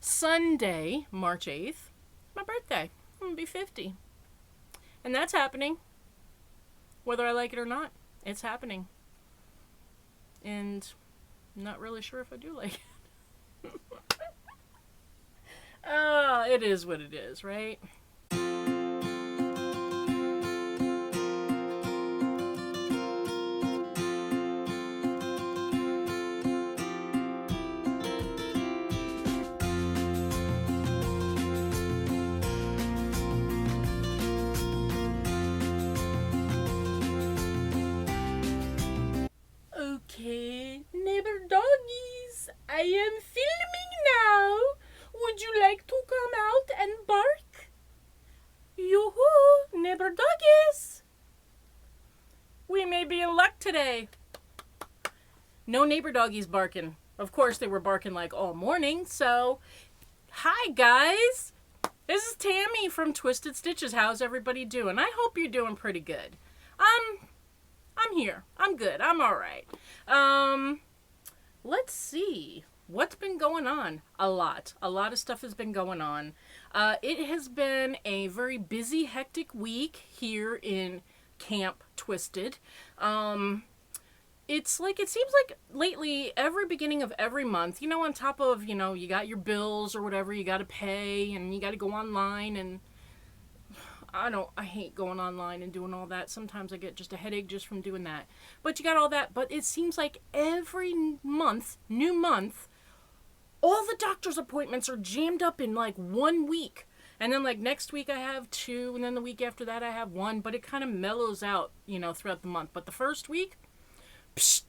Sunday, March 8th, my birthday. I'm going to be 50. And that's happening. Whether I like it or not, it's happening. And I'm not really sure if I do like it. It is what it is, right? Okay, neighbor doggies, I am filming now. Would you like to come out and bark? Yoo-hoo, neighbor doggies. We may be in luck today. No neighbor doggies barking. Of course, they were barking like all morning, so... Hi, guys. This is Tammie from Twisted Stitches. How's everybody doing? I hope you're doing pretty good. I'm here. I'm good. I'm all right. Let's see. What's been going on? A lot of stuff has been going on. It has been a very busy, hectic week here in Camp Twisted. It seems like lately, every beginning of every month, on top of, you got your bills or whatever you got to pay, and you got to go online, and I hate going online and doing all that. Sometimes I get just a headache just from doing that. But you got all that. But it seems like every month, new month, all the doctor's appointments are jammed up in like 1 week. And then like next week I have 2, and then the week after that I have 1. But it kind of mellows out, throughout the month. But the first week, psh,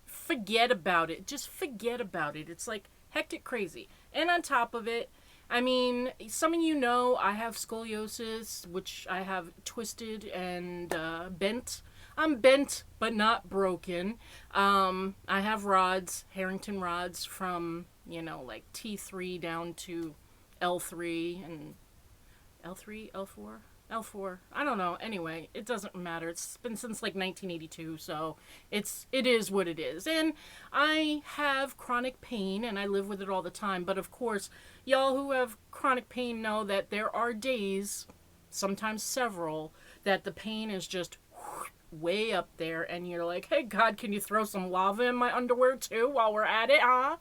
forget about it. Just forget about it. It's like hectic crazy. And on top of it, I mean, some of you know I have scoliosis, which I have twisted and bent. I'm bent, but not broken. I have rods, Harrington rods from, like T3 down to L3 and L3, L4? L4. I don't know. Anyway, it doesn't matter. It's been since like 1982, so it is what it is. And I have chronic pain, and I live with it all the time. But of course, y'all who have chronic pain know that there are days, sometimes several, that the pain is just way up there, and you're like, hey, God, can you throw some lava in my underwear too while we're at it, huh?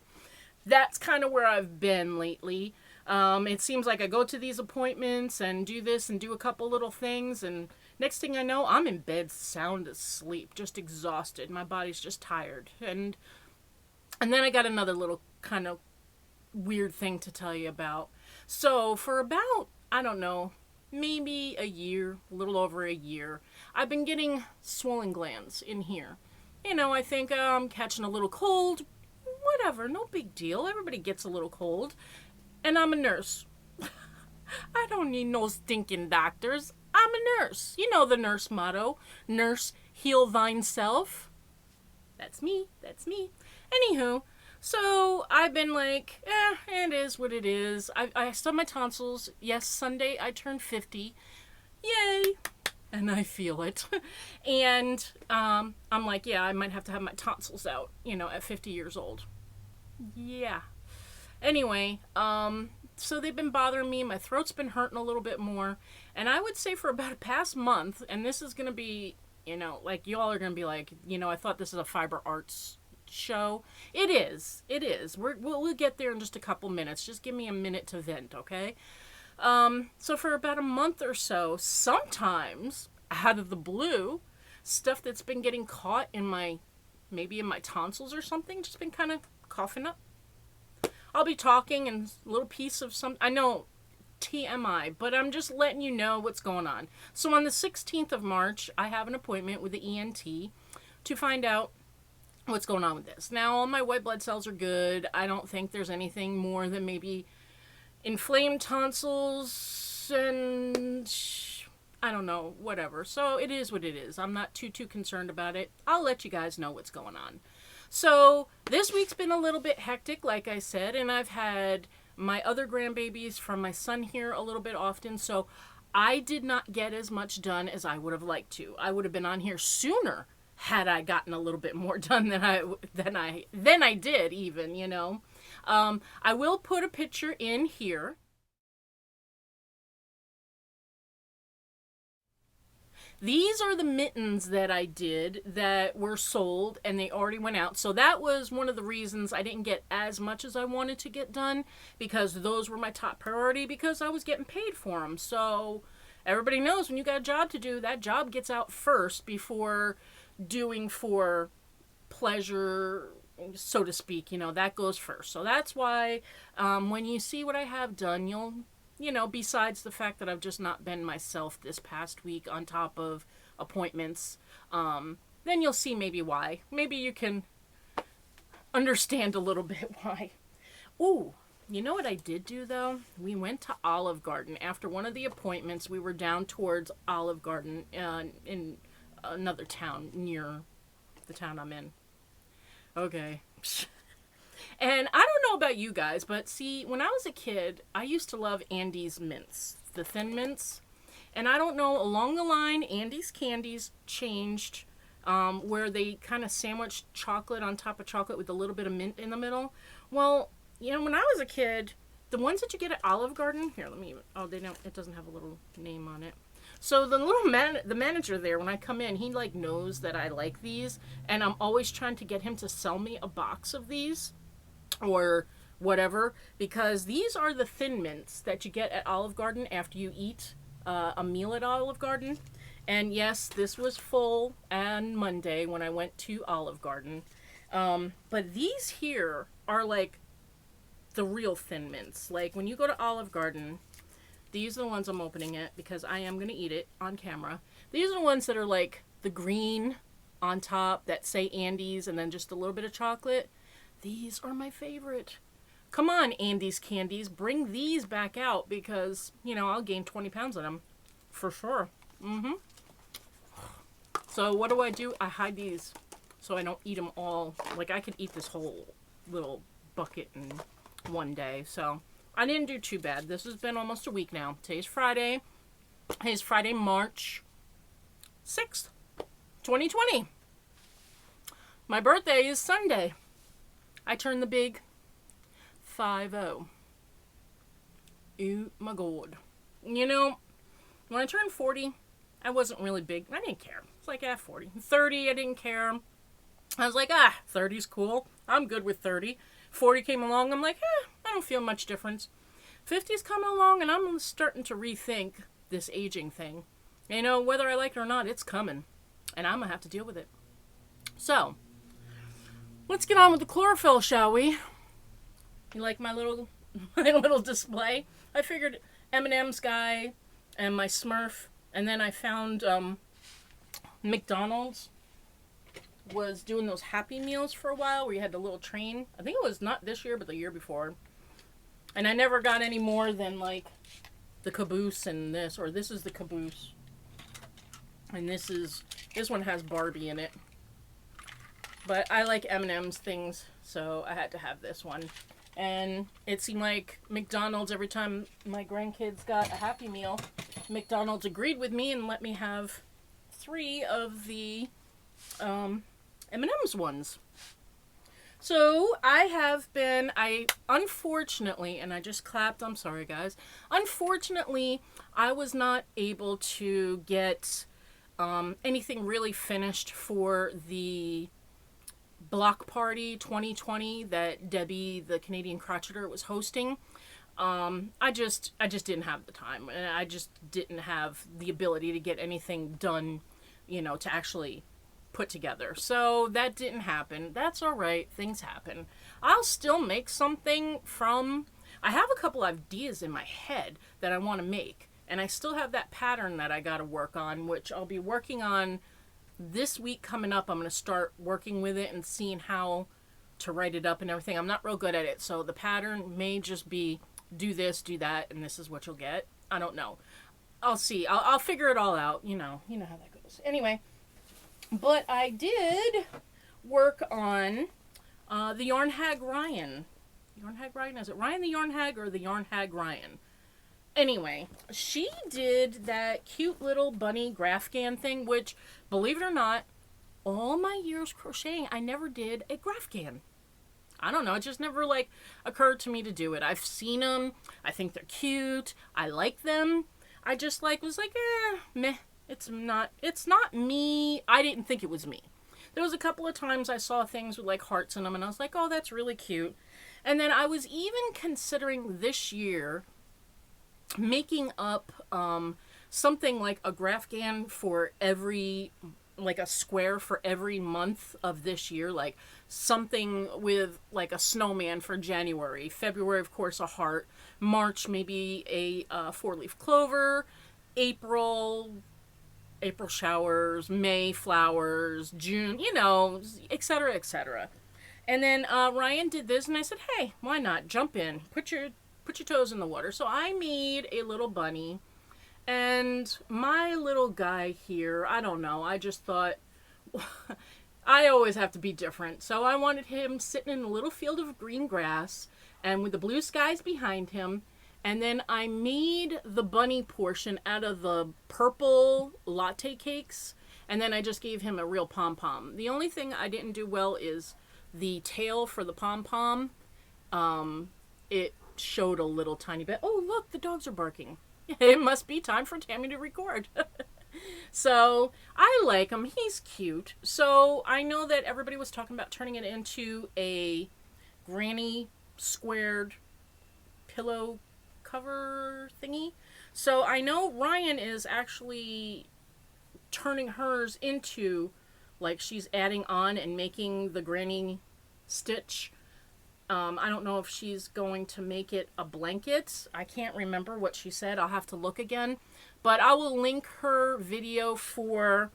That's kind of where I've been lately. It seems like I go to these appointments and do this and do a couple little things, and next thing I know, I'm in bed sound asleep, just exhausted. My body's just tired. And then I got another little kind of weird thing to tell you about. So for about, I don't know, maybe a year, a little over a year, I've been getting swollen glands in here. I think I'm catching a little cold. Whatever, no big deal. Everybody gets a little cold. And I'm a nurse. I don't need no stinking doctors. I'm a nurse. You know the nurse motto. Nurse, heal thine self. That's me. Anywho, so I've been like, it is what it is. I still have my tonsils. Yes, Sunday I turned 50. Yay. And I feel it. And I'm like, yeah, I might have to have my tonsils out, at 50 years old. Yeah. Anyway, so they've been bothering me. My throat's been hurting a little bit more. And I would say for about a past month, and this is going to be, like y'all are going to be like, I thought this is a fiber arts show. It is. We'll get there in just a couple minutes. Just give me a minute to vent, okay? So for about a month or so, sometimes out of the blue, stuff that's been getting caught in my tonsils or something, just been kind of coughing up. I'll be talking and a little piece of I know TMI, but I'm just letting you know what's going on. So on the 16th of March, I have an appointment with the ENT to find out what's going on with this. Now, all my white blood cells are good. I don't think there's anything more than maybe inflamed tonsils and I don't know, whatever. So it is what it is. I'm not too concerned about it. I'll let you guys know what's going on. So this week's been a little bit hectic, like I said, and I've had my other grandbabies from my son here a little bit often, so I did not get as much done as I would have liked to. I would have been on here sooner had I gotten a little bit more done than I did even, I will put a picture in here. These are the mittens that I did that were sold and they already went out. So that was one of the reasons I didn't get as much as I wanted to get done, because those were my top priority because I was getting paid for them. So everybody knows when you got a job to do, that job gets out first before doing for pleasure, so to speak. That goes first. So that's why when you see what I have done, you'll besides the fact that I've just not been myself this past week on top of appointments, then you'll see maybe why. Maybe you can understand a little bit why. Ooh, you know what I did do, though? We went to Olive Garden. After one of the appointments, we were down towards Olive Garden in another town near the town I'm in. Okay. And I don't know about you guys, but see, when I was a kid, I used to love Andy's mints, the thin mints. And I don't know, along the line, Andy's candies changed, where they kind of sandwiched chocolate on top of chocolate with a little bit of mint in the middle. Well, when I was a kid, the ones that you get at Olive Garden, here, it doesn't have a little name on it. So the the manager there, when I come in, he knows that I like these, and I'm always trying to get him to sell me a box of these or whatever, because these are the thin mints that you get at Olive Garden after you eat a meal at Olive Garden. And yes, this was full on Monday when I went to Olive Garden. But these here are the real thin mints. When you go to Olive Garden, these are the ones I'm opening it because I am going to eat it on camera. These are the ones that are the green on top that say Andy's and then just a little bit of chocolate. These are my favorite. Come on, Andy's Candies. Bring these back out because, I'll gain 20 pounds on them. For sure. So what do? I hide these so I don't eat them all. I could eat this whole little bucket in one day. So I didn't do too bad. This has been almost a week now. Today's Friday. Today's Friday, March 6th, 2020. My birthday is Sunday. I turned the big 5-0. Oh my God. When I turned 40, I wasn't really big. I didn't care. It's 40. 30, I didn't care. I was 30's cool. I'm good with 30. 40 came along. I'm I don't feel much difference. 50's coming along, and I'm starting to rethink this aging thing. Whether I like it or not, it's coming. And I'm going to have to deal with it. So, let's get on with the chlorophyll, shall we? You like my little display? I figured M&M's guy and my Smurf, and then I found McDonald's was doing those Happy Meals for a while where you had the little train. I think it was not this year, but the year before. And I never got any more than the caboose and this, or this is the caboose. And this one has Barbie in it. But I like M&M's things, so I had to have this one. And it seemed like McDonald's, every time my grandkids got a Happy Meal, McDonald's agreed with me and let me have 3 of the M&M's ones. So unfortunately, and I just clapped, I'm sorry guys. Unfortunately, I was not able to get anything really finished for the block party 2020 that Debbie, the Canadian crocheter, was hosting. I just didn't have the time, and I just didn't have the ability to get anything done, to actually put together. So that didn't happen. That's all right. Things happen. I'll still make something I have a couple ideas in my head that I want to make, and I still have that pattern that I got to work on, which I'll be working on this week coming up. I'm going to start working with it and seeing how to write it up and everything. I'm not real good at it, so the pattern may just be do this, do that, and this is what you'll get. I don't know. I'll see. I'll figure it all out. You know how that goes. Anyway, but I did work on the Yarn Hag Ryan. Yarn Hag Ryan? Is it Ryan the Yarn Hag or the Yarn Hag Ryan? Anyway, she did that cute little bunny Grafgan thing, which, believe it or not, all my years crocheting, I never did a Grafgan. I don't know. It just never like occurred to me to do it. I've seen them. I think they're cute. I like them. I just like was like, meh. It's not me. I didn't think it was me. There was a couple of times I saw things with like hearts in them and I was like, oh, that's really cute. And then I was even considering this year making up something like a Grafgan for every, like a square for every month of this year, like something with like a snowman for January, February, of course, a heart, March, maybe a four-leaf clover, April showers, May flowers, June, you know, etc., etc. And then Ryan did this, and I said, "Hey, why not jump in? Put your toes in the water." So I made a little bunny, and my little guy here, I don't know. I just thought I always have to be different, so I wanted him sitting in a little field of green grass, and with the blue skies behind him. And then I made the bunny portion out of the purple latte cakes. And then I just gave him a real pom-pom. The only thing I didn't do well is the tail for the pom-pom. It showed a little tiny bit. Oh, look, the dogs are barking. It must be time for Tammie to record. So I like him. He's cute. So I know that everybody was talking about turning it into a granny squared pillow cover thingy. So I know Ryan is actually turning hers into, like, she's adding on and making the granny stitch. I don't know if she's going to make it a blanket. I can't remember what she said. I'll have to look again. But I will link her video for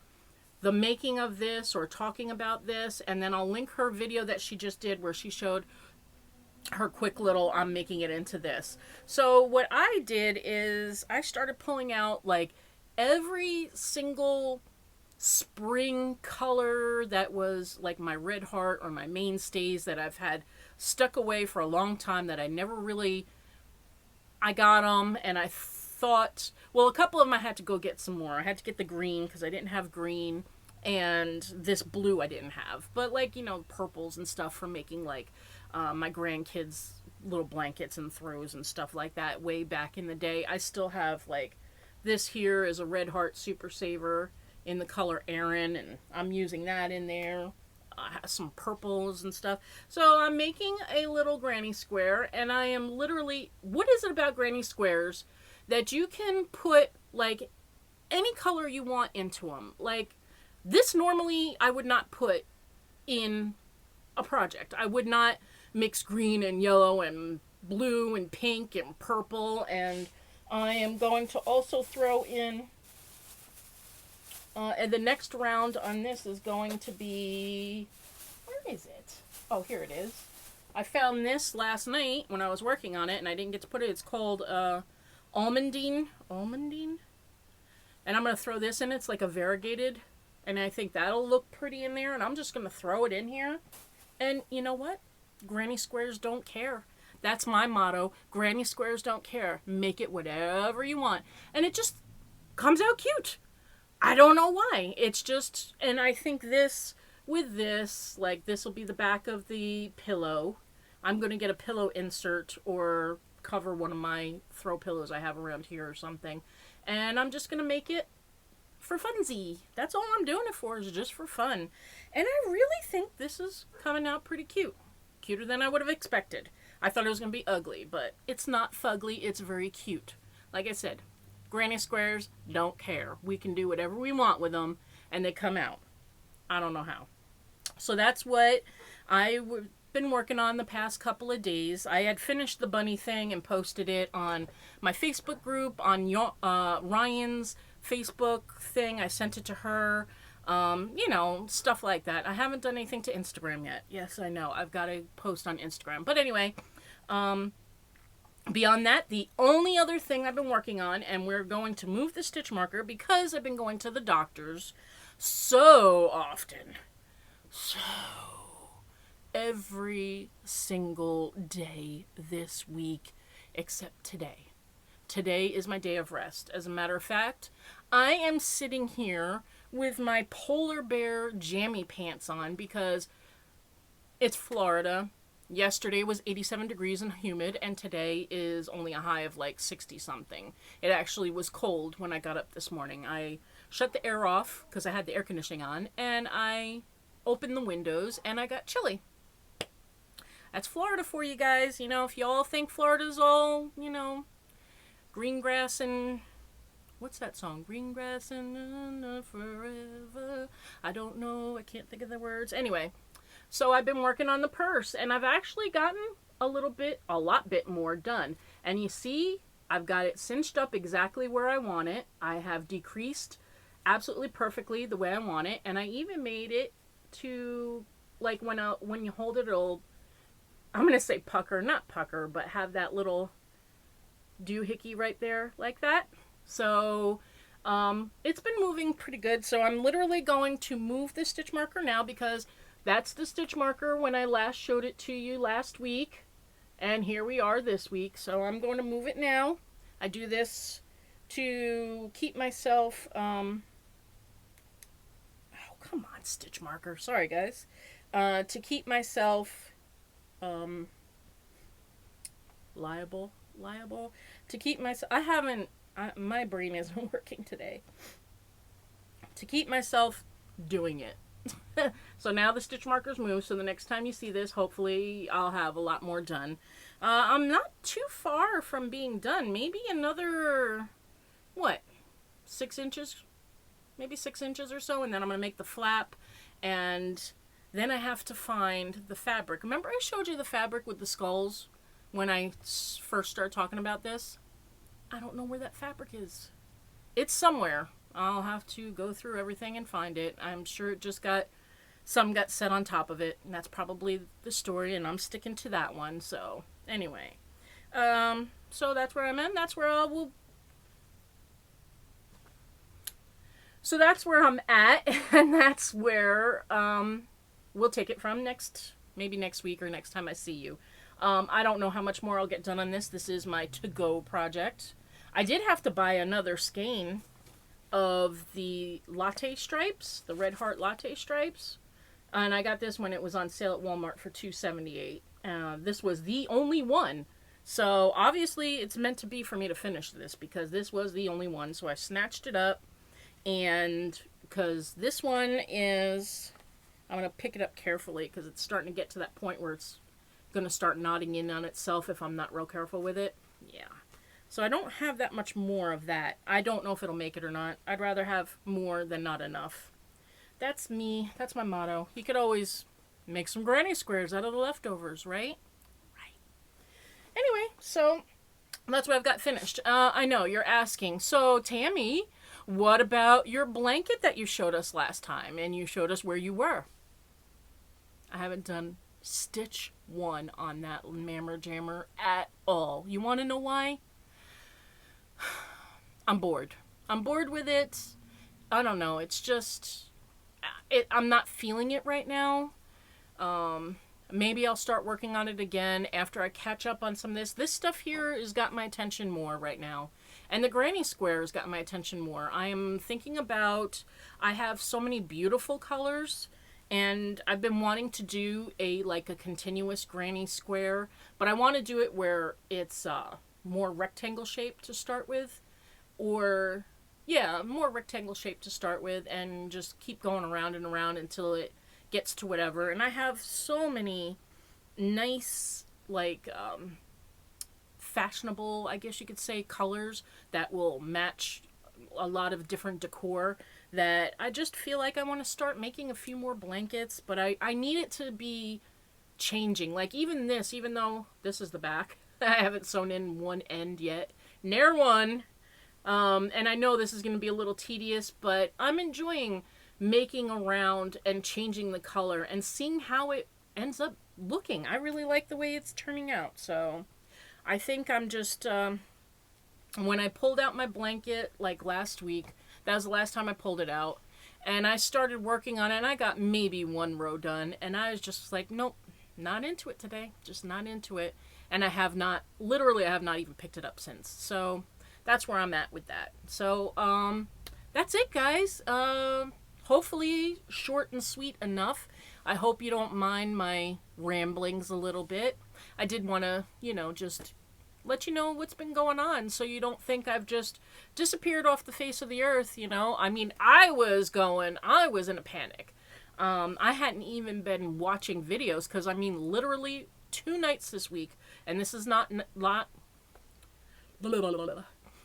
the making of this or talking about this. And then I'll link her video that she just did where she showed her quick little I'm making it into this. So what I did is I started pulling out like every single spring color that was like my red heart or my mainstays that I've had stuck away for a long time that I never really, I got them and I thought, well, a couple of them I had to go get some more. I had to get the green because I didn't have green, and this blue I didn't have, but like, you know, purples and stuff for making like my grandkids little blankets and throws and stuff like that way back in the day. I still have like this here is a Red Heart Super Saver in the color Aaron, and I'm using that in there. I have some purples and stuff. So I'm making a little granny square, and I am literally, what is it about granny squares that you can put like any color you want into them? Like this normally I would not put in a project. I would not mix green and yellow and blue and pink and purple, and I am going to also throw in and the next round on this is going to be, where is it? Oh, here it is. I found this last night when I was working on it, and I didn't get to put it. It's called almondine, and I'm going to throw this in. It's like a variegated, and I think that'll look pretty in there, and I'm just going to throw it in here. And you know what? Granny squares don't care. That's my motto. Granny squares don't care. Make it whatever you want. And it just comes out cute. I don't know why. It's just, and I think this, with this, like this will be the back of the pillow. I'm going to get a pillow insert or cover one of my throw pillows I have around here or something. And I'm just going to make it for funsie. That's all I'm doing it for, is just for fun. And I really think this is coming out pretty cute. Cuter than I would have expected. I thought it was going to be ugly, but it's not fugly. It's very cute. Like I said, granny squares don't care. We can do whatever we want with them, and they come out. I don't know how. So that's what I've been working on the past couple of days. I had finished the bunny thing and posted it on my Facebook group, on Ryan's Facebook thing. I sent it to her. You know, stuff like that. I haven't done anything to Instagram yet. Yes, I know. I've got to post on Instagram. But anyway, beyond that, the only other thing I've been working on, and we're going to move the stitch marker because I've been going to the doctors so often. So, every single day this week except today. Today is my day of rest. As a matter of fact, I am sitting here with my polar bear jammy pants on because it's Florida. Yesterday was 87 degrees and humid, and today is only a high of like 60 something. It actually was cold when I got up this morning. I shut the air off because I had the air conditioning on, and I opened the windows, and I got chilly. That's Florida for you guys. You know, if y'all think Florida's all, you know, green grass and... What's that song? Green grass and forever. I don't know. I can't think of the words. Anyway, so I've been working on the purse, and I've actually gotten a lot bit more done. And you see, I've got it cinched up exactly where I want it. I have decreased absolutely perfectly the way I want it, and I even made it to, like, when you hold it, it'll, I'm going to say pucker, not pucker, but have that little doohickey right there, like that. So, it's been moving pretty good. So I'm literally going to move the stitch marker now, because that's the stitch marker when I last showed it to you last week. And here we are this week. So I'm going to move it now. I do this to keep myself, oh, come on, stitch marker. Sorry, guys. To keep myself, liable. To keep myself, my brain isn't working today. To keep myself doing it. So now the stitch markers move, so the next time you see this, hopefully I'll have a lot more done. I'm not too far from being done. Maybe another, 6 inches? Maybe 6 inches or so, and then I'm going to make the flap, and then I have to find the fabric. Remember I showed you the fabric with the skulls when I first started talking about this? I don't know where that fabric is. It's somewhere. I'll have to go through everything and find it. I'm sure it just some got set on top of it, and that's probably the story, and I'm sticking to that one. So, anyway. So that's where I'm at. That's where So that's where I'm at, and that's where we'll take it from maybe next week or next time I see you. I don't know how much more I'll get done on this. This is my to-go project. I did have to buy another skein of the latte stripes, the Red Heart latte stripes. And I got this when it was on sale at Walmart for $2.78. This was the only one. So obviously it's meant to be for me to finish this, because this was the only one. So I snatched it up, and because this one is, I'm going to pick it up carefully because it's starting to get to that point where it's going to start knotting in on itself if I'm not real careful with it. Yeah. So I don't have that much more of that. I don't know if it'll make it or not. I'd rather have more than not enough. That's me. That's my motto. You could always make some granny squares out of the leftovers, right? Right. Anyway, so that's what I've got finished. I know, you're asking, so Tammie, what about your blanket that you showed us last time? And you showed us where you were. I haven't done stitch one on that mammer jammer at all. You want to know why? I'm bored. I'm bored with it. I don't know. It's just, I'm not feeling it right now. Maybe I'll start working on it again after I catch up on some of this. This stuff here has got my attention more right now. And the granny square has got my attention more. I am thinking about, I have so many beautiful colors, and I've been wanting to do a continuous granny square, but I want to do it where it's more rectangle shaped to start with, or more rectangle shaped to start with, and just keep going around and around until it gets to whatever. And I have so many nice, fashionable, I guess you could say, colors that will match a lot of different decor, that I just feel like I want to start making a few more blankets, but I need it to be changing. Like even this, even though this is the back, I haven't sewn in one end yet. Ne'er one. And I know this is going to be a little tedious, but I'm enjoying making around and changing the color and seeing how it ends up looking. I really like the way it's turning out. So I think I'm just, when I pulled out my blanket last week, that was the last time I pulled it out, and I started working on it, and I got maybe one row done, and I was just like, nope, not into it today. Just not into it. And I have not even picked it up since. So that's where I'm at with that. So, that's it, guys. Hopefully short and sweet enough. I hope you don't mind my ramblings a little bit. I did want to, just let you know what's been going on so you don't think I've just disappeared off the face of the earth, I mean, I was in a panic. I hadn't even been watching videos because, I mean, literally 2 nights this week, and this is not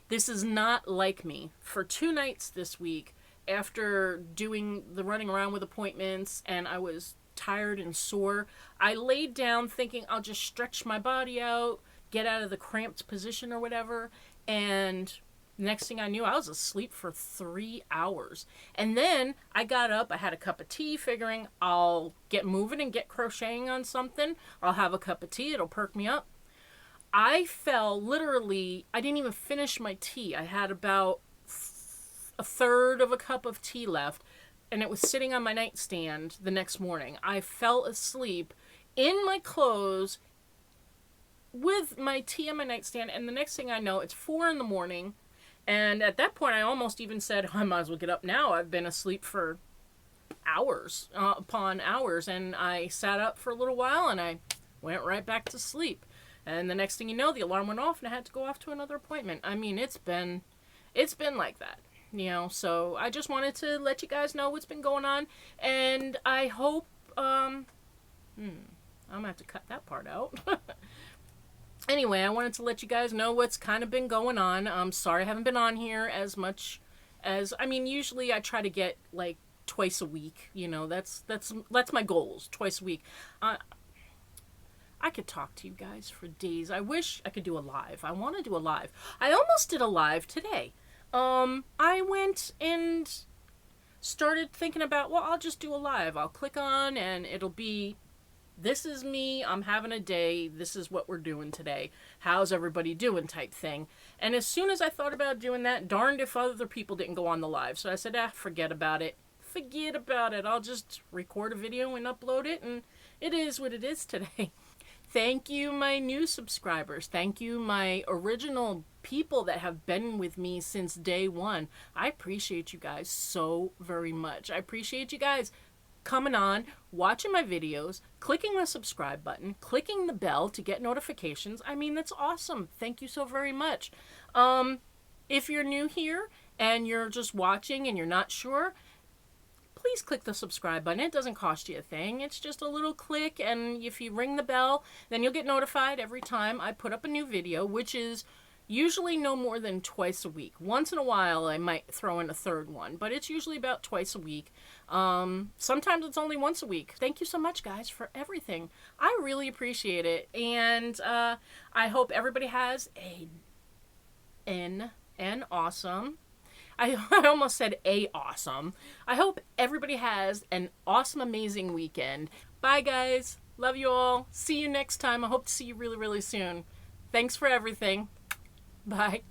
this is not like me. For 2 nights this week, after doing the running around with appointments, and I was tired and sore, I laid down thinking I'll just stretch my body out, get out of the cramped position or whatever, and next thing I knew, I was asleep for 3 hours. And then I got up, I had a cup of tea, figuring I'll get moving and get crocheting on something. I'll have a cup of tea, it'll perk me up. I fell literally, I didn't even finish my tea. I had about a third of a cup of tea left, and it was sitting on my nightstand the next morning. I fell asleep in my clothes with my tea on my nightstand, and the next thing I know, it's 4 in the morning, and at that point, I almost even said, I might as well get up now. I've been asleep for hours upon hours, and I sat up for a little while, and I went right back to sleep. And the next thing you know, the alarm went off, and I had to go off to another appointment. I mean, it's been like that, so I just wanted to let you guys know what's been going on, and I hope, I'm gonna have to cut that part out. Anyway, I wanted to let you guys know what's kind of been going on. I'm sorry I haven't been on here as much as, I mean, usually I try to get like twice a week. That's my goals, twice a week. I could talk to you guys for days. I wish I could do a live. I want to do a live. I almost did a live today. I went and started thinking about, well, I'll just do a live. I'll click on and it'll be, this is me, I'm having a day, this is what we're doing today. How's everybody doing type thing. And as soon as I thought about doing that, darned if other people didn't go on the live. So I said, forget about it. Forget about it. I'll just record a video and upload it, and it is what it is today. Thank you, my new subscribers. Thank you, my original people that have been with me since day one. I appreciate you guys so very much. I appreciate you guys coming on, watching my videos, clicking the subscribe button, clicking the bell to get notifications. I mean, that's awesome. Thank you so very much. If you're new here and you're just watching and you're not sure, please click the subscribe button. It doesn't cost you a thing. It's just a little click, and if you ring the bell, then you'll get notified every time I put up a new video, which is usually no more than twice a week. Once in a while, I might throw in a third one, but it's usually about twice a week. Sometimes it's only once a week. Thank you so much, guys, for everything. I really appreciate it, and I hope everybody has an awesome. I almost said awesome. I hope everybody has an awesome, amazing weekend. Bye, guys. Love you all. See you next time. I hope to see you really, really soon. Thanks for everything. Bye.